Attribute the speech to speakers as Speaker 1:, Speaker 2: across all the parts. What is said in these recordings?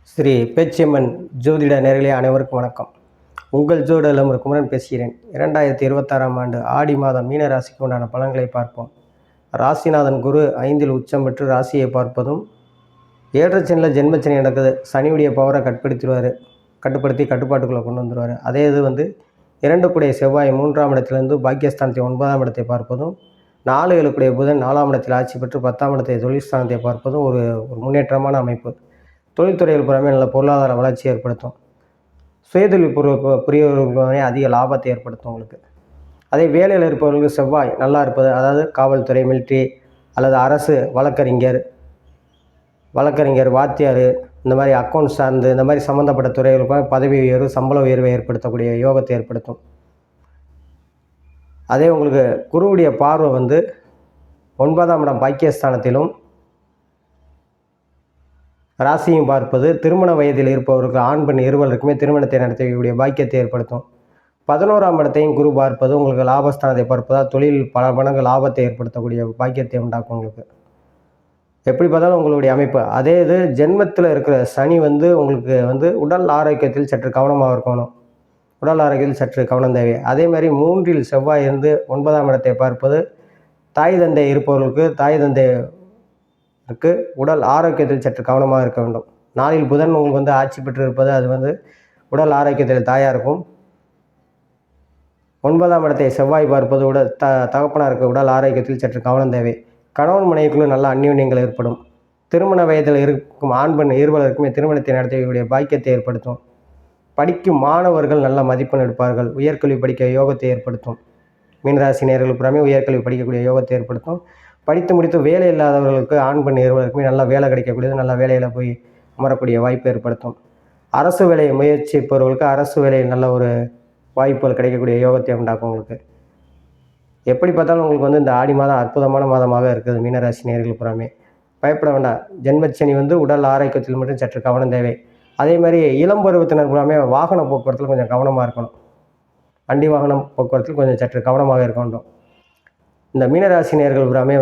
Speaker 1: ஸ்ரீ பேச்சியம்மன் ஜோதிட நேயர்களே அனைவருக்கும் வணக்கம். உங்கள் ஜோதிட இளமருக்குமரன் பேசுகிறேன். 2026ஆம் ஆண்டு ஆடி மாதம் மீன ராசிக்கு உண்டான பலன்களை பார்ப்போம். ராசிநாதன் குரு 5இல் உச்சம் பெற்று ராசியை பார்ப்பதும், ஏற்றச்சனியில் ஜென்மச்சனி நடக்குது. சனியுடைய பவரை கட்டுப்படுத்தி கட்டுப்பாட்டுக்குள்ளே கொண்டு வந்துடுவார். அதே இது 2 கூடிய செவ்வாய் 3ஆம் இடத்திலிருந்து பாக்கியஸ்தானத்தை 9ஆம் இடத்தை பார்ப்பதும், 4 7 புதன் 4ஆம் இடத்தில் ஆட்சி பெற்று 10ஆம் இடத்தை தொழில்ஸ்தானத்தை பார்ப்பதும் ஒரு முன்னேற்றமான அமைப்பு. தொழில்துறையில் புறமே நல்ல பொருளாதார வளர்ச்சி ஏற்படுத்தும். சுயதொழில் புரியவர்களுக்கு அதிக லாபத்தை ஏற்படுத்தும் உங்களுக்கு. அதே வேலையில் இருப்பவர்களுக்கு செவ்வாய் நல்லா இருப்பது, அதாவது காவல்துறை, மிலிட்ரி அல்லது அரசு, வழக்கறிஞர், வாத்தியார், இந்த மாதிரி அக்கௌண்ட் சார்ந்து இந்த மாதிரி சம்மந்தப்பட்ட துறைகளுக்கு பதவி உயர்வு, சம்பள உயர்வை ஏற்படுத்தக்கூடிய யோகத்தை ஏற்படுத்தும். அதே உங்களுக்கு குருவுடைய பார்வை 9ஆம் இடம் பாக்கியஸ்தானத்திலும் ராசியும் பார்ப்பது, திருமண வயதில் இருப்பவருக்கு ஆண் பெண் இருவருக்குமே திருமணத்தை நடத்தக்கூடிய பாக்கியத்தை ஏற்படுத்தும். 11ஆம் இடத்தையும் குரு பார்ப்பது உங்களுக்கு லாபஸ்தானத்தை பார்ப்பதால் தொழில் பல மடங்கு லாபத்தை ஏற்படுத்தக்கூடிய பாக்கியத்தை உண்டாக்கும் உங்களுக்கு. எப்படி பார்த்தாலும் உங்களுடைய அமைப்பு. அதே இது ஜென்மத்தில் இருக்கிற சனி உங்களுக்கு உடல் ஆரோக்கியத்தில் சற்று கவனமாக இருக்கணும். உடல் ஆரோக்கியத்தில் சற்று கவனம் தேவை. அதே மாதிரி 3இல் செவ்வாய் 9ஆம் இடத்தை பார்ப்பது, தாய் தந்தை இருப்பவர்களுக்கு உடல் ஆரோக்கியத்தில் சற்று கவனமாக இருக்க வேண்டும். 4இல் புதன் உங்களுக்கு ஆட்சி பெற்று இருப்பது, அது உடல் ஆரோக்கியத்தில் தாயாருக்கும். 9ஆம் இடத்தை செவ்வாய் பார்ப்பது தகப்பனாருக்கு உடல் ஆரோக்கியத்தில் சற்று கவனம் தேவை. கணவன் மனைவிக்குள்ள நல்ல அந்யோன்யங்கள் ஏற்படும். திருமண வயதில் இருக்கும் ஆண் பெண் இருவருக்குமே திருமணத்தை நடத்தக்கூடிய பாக்கியத்தை ஏற்படுத்தும். படிக்கும் மாணவர்கள் நல்ல மதிப்பெண் எடுப்பார்கள். உயர்கல்வி படிக்க யோகத்தை ஏற்படுத்தும். மீனராசி நேயர்கள் புறமே உயர்கல்வி படிக்கக்கூடிய யோகத்தை ஏற்படுத்தும். படித்து முடித்து வேலை இல்லாதவர்களுக்கு ஆண் பெண் இருவருக்குமே நல்ல வேலை கிடைக்கக்கூடியது, நல்ல வேலையில் போய் அமரக்கூடிய வாய்ப்பு ஏற்படுத்தும். அரசு வேலையை முயற்சிப்பவர்களுக்கு அரசு வேலையில் நல்ல ஒரு வாய்ப்புகள் கிடைக்கக்கூடிய யோகத்தை உண்டாக்கும் உங்களுக்கு. எப்படி பார்த்தாலும் உங்களுக்கு இந்த ஆடி மாதம் அற்புதமான மாதமாக இருக்குது. மீனராசி நேயர்கள் புறமே பயப்பட வேண்டாம். ஜென்மச்சனி உடல் ஆரோக்கியத்தில் மட்டும் சற்று கவனம் தேவை. அதே மாதிரி இளம் பருவத்தினர் புறமே வாகன போக்குவரத்தில் கொஞ்சம் கவனமாக இருக்கணும். வண்டி வாகனம் போக்குவரத்தில் கொஞ்சம் சற்று கவனமாக இருக்க வேண்டும். இந்த மீனராசி நேயர்கள் புறாமே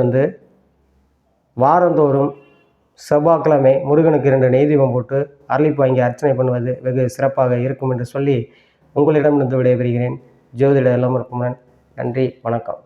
Speaker 1: வாரந்தோறும் செவ்வாய்க்கிழமை முருகனுக்கு 2 நெய் தீபம் போட்டு அரளிப்பு வாங்கி அர்ச்சனை பண்ணுவது வெகு சிறப்பாக இருக்கும் என்று சொல்லி உங்களிடமிருந்து விடைபெறுகிறேன். ஜோதிட இளமருக்குமரன். நன்றி, வணக்கம்.